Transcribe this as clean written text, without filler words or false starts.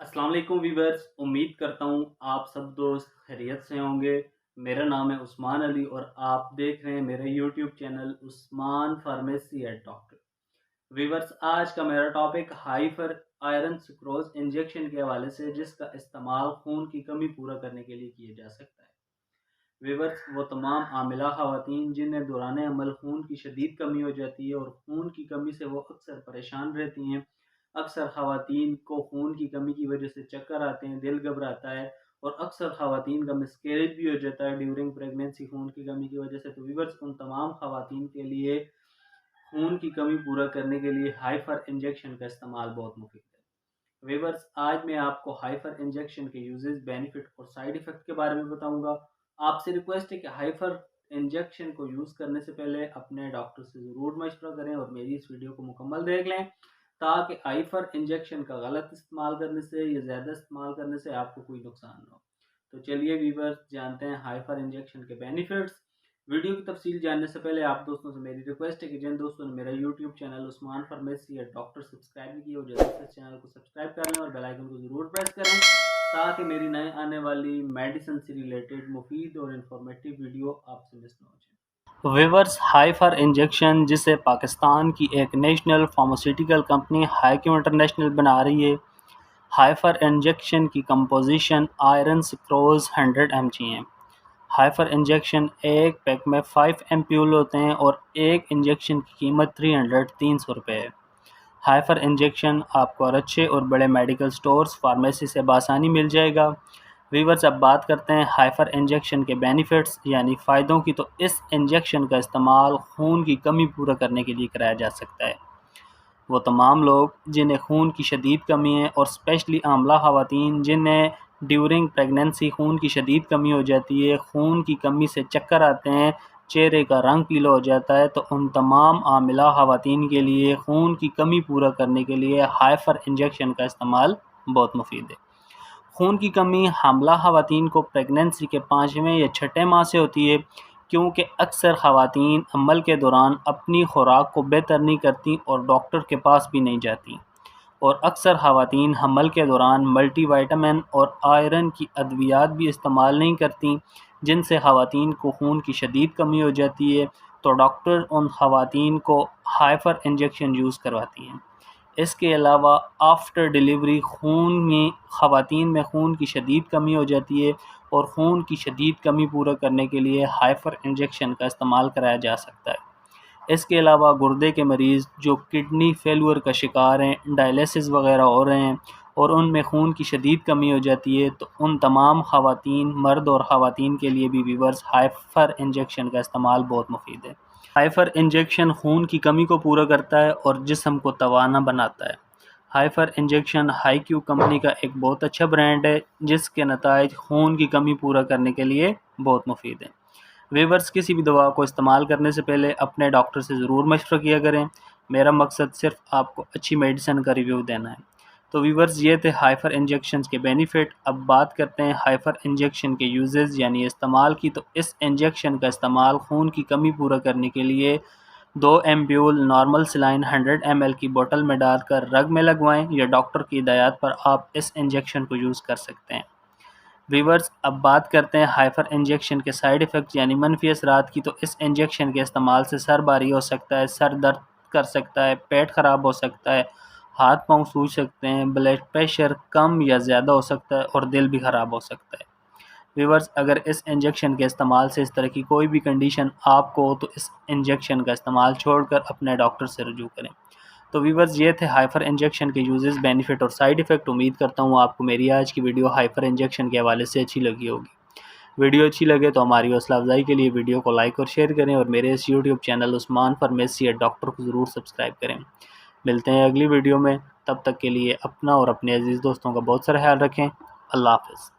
السلام علیکم ویورز، امید کرتا ہوں آپ سب دوست خیریت سے ہوں گے۔ میرا نام ہے عثمان علی اور آپ دیکھ رہے ہیں میرا YouTube channel Usman pharmacy at doctor. Viewers, آج کا میرا topic hyper iron sucrose injection کے حوالے سے، جس کا استعمال خون کی کمی پورا کرنے کے لیے کیا جا سکتا ہے۔ ویورز، وہ تمام حاملہ خواتین جنہیں دوران عمل خون کی شدید کمی ہو جاتی ہے اور خون کی کمی سے وہ اکثر پریشان رہتی ہیں۔ اکثر خواتین کو خون کی کمی کی وجہ سے چکر آتے ہیں، دل گھبراتا ہے اور اکثر خواتین کا مسکیریج بھی ہو جاتا ہے ڈیورنگ پریگنینسی خون کی کمی کی وجہ سے۔ تو ویورز، ان تمام خواتین کے لیے خون کی کمی پورا کرنے کے لیے ہائپر انجیکشن کا استعمال بہت مفید ہے۔ ویورز، آج میں آپ کو ہائپر انجیکشن کے یوزز، بینیفٹ اور سائیڈ ایفیکٹ کے بارے میں بتاؤں گا۔ آپ سے ریکویسٹ ہے کہ ہائپر انجیکشن کو یوز کرنے سے پہلے اپنے ڈاکٹر سے ضرور مشورہ کریں اور میری اس ویڈیو کو مکمل دیکھ لیں، تاکہ ہائپر انجیکشن کا غلط استعمال کرنے سے یا زیادہ استعمال کرنے سے آپ کو کوئی نقصان نہ ہو۔ تو چلیے ویورز، جانتے ہیں ہائپر انجیکشن کے بینیفٹس۔ ویڈیو کی تفصیل جاننے سے پہلے آپ دوستوں سے میری ریکویسٹ ہے کہ جن دوستوں نے میرا YouTube channel Usman pharmacy at doctor subscribe نہیں کیا، وہ جلدی سے اس چینل کو سبسکرائب کر لیں اور بیل آئیکن کو ضرور پریس کریں، تاکہ میری نئے آنے والی میڈیسن سے ریلیٹڈ مفید اور انفارمیٹیو ویڈیو آپ سے مس نہ ہو جائے۔ ویورز، ہائپر انجیکشن، جسے پاکستان کی ایک نیشنل فارماسیوٹیکل کمپنی ہائیکیو انٹرنیشنل بنا رہی ہے۔ ہائپر انجیکشن کی کمپوزیشن آئرن سکروز 100 mg ہے۔ ہائپر انجیکشن ایک پیک میں 5 ایمپیول ہوتے ہیں اور ایک انجیکشن کی قیمت 300 روپے ہے۔ ہائپر انجیکشن آپ کو اچھے اور بڑے میڈیکل سٹورز، فارمیسی سے بآسانی مل جائے گا۔ ویورز، اب بات کرتے ہیں ہائپر انجیکشن کے بینیفٹس یعنی فائدوں کی۔ تو اس انجیکشن کا استعمال خون کی کمی پورا کرنے کے لیے کرایا جا سکتا ہے۔ وہ تمام لوگ جنہیں خون کی شدید کمی ہے اور اسپیشلی حاملہ خواتین جنہیں ڈیورنگ پریگنینسی خون کی شدید کمی ہو جاتی ہے، خون کی کمی سے چکر آتے ہیں، چہرے کا رنگ پیلا ہو جاتا ہے، تو ان تمام حاملہ خواتین کے لیے خون کی کمی پورا کرنے کے لیے ہائپر انجیکشن کا استعمال بہت مفید ہے۔ خون کی کمی حاملہ خواتین کو پریگنینسی کے 5ویں یا 6ٹھے ماہ سے ہوتی ہے، کیونکہ اکثر خواتین عمل کے دوران اپنی خوراک کو بہتر نہیں کرتی اور ڈاکٹر کے پاس بھی نہیں جاتی، اور اکثر خواتین حمل کے دوران ملٹی وائٹامن اور آئرن کی ادویات بھی استعمال نہیں کرتی، جن سے خواتین کو خون کی شدید کمی ہو جاتی ہے، تو ڈاکٹر ان خواتین کو ہائپر انجیکشن یوز کرواتی ہیں۔ اس کے علاوہ آفٹر ڈیلیوری خواتین میں خون کی شدید کمی ہو جاتی ہے، اور خون کی شدید کمی پورا کرنے کے لیے ہائپر انجیکشن کا استعمال کرایا جا سکتا ہے۔ اس کے علاوہ گردے کے مریض جو کڈنی فیلور کا شکار ہیں، ڈائلیسس وغیرہ ہو رہے ہیں اور ان میں خون کی شدید کمی ہو جاتی ہے، تو ان تمام خواتین، مرد اور خواتین کے لیے بھی ویورز ہائپر انجیکشن کا استعمال بہت مفید ہے۔ ہائپر انجیکشن خون کی کمی کو پورا کرتا ہے اور جسم کو توانا بناتا ہے۔ ہائپر انجیکشن ہائیکیو کمپنی کا ایک بہت اچھا برانڈ ہے، جس کے نتائج خون کی کمی پورا کرنے کے لیے بہت مفید ہیں۔ ویورز، کسی بھی دوا کو استعمال کرنے سے پہلے اپنے ڈاکٹر سے ضرور مشورہ کیا کریں۔ میرا مقصد صرف آپ کو اچھی میڈیسن کا ریویو دینا ہے۔ تو ویورز، یہ تھے ہائپر انجیکشنز کے بینیفٹ۔ اب بات کرتے ہیں ہائپر انجیکشن کے یوزز یعنی استعمال کی۔ تو اس انجیکشن کا استعمال خون کی کمی پورا کرنے کے لیے 2 ایمپیول نارمل سلائن 100 ml کی بوتل میں ڈال کر رگ میں لگوائیں، یا ڈاکٹر کی ہدایات پر آپ اس انجیکشن کو یوز کر سکتے ہیں۔ ویورز، اب بات کرتے ہیں ہائپر انجیکشن کے سائیڈ ایفیکٹ یعنی منفی اثرات کی۔ تو اس انجیکشن کے استعمال سے سر بھاری ہو سکتا ہے، سر درد کر سکتا ہے، پیٹ خراب ہو سکتا ہے، ہاتھ پاؤں سوج سکتے ہیں، بلڈ پریشر کم یا زیادہ ہو سکتا ہے اور دل بھی خراب ہو سکتا ہے۔ ویورز، اگر اس انجیکشن کے استعمال سے اس طرح کی کوئی بھی کنڈیشن آپ کو ہو تو اس انجیکشن کا استعمال چھوڑ کر اپنے ڈاکٹر سے رجوع کریں۔ تو ویورز، یہ تھے ہائپر انجیکشن کے یوزز، بینیفٹ اور سائیڈ ایفیکٹ۔ امید کرتا ہوں آپ کو میری آج کی ویڈیو ہائپر انجیکشن کے حوالے سے اچھی لگی ہوگی۔ ویڈیو اچھی لگے تو ہماری حوصلہ افزائی کے لیے ویڈیو کو لائک اور شیئر کریں، اور میرے اس YouTube channel Usman pharmacy at doctor کو ضرور سبسکرائب کریں۔ ملتے ہیں اگلی ویڈیو میں، تب تک کے لیے اپنا اور اپنے عزیز دوستوں کا بہت سارا خیال رکھیں۔ اللہ حافظ۔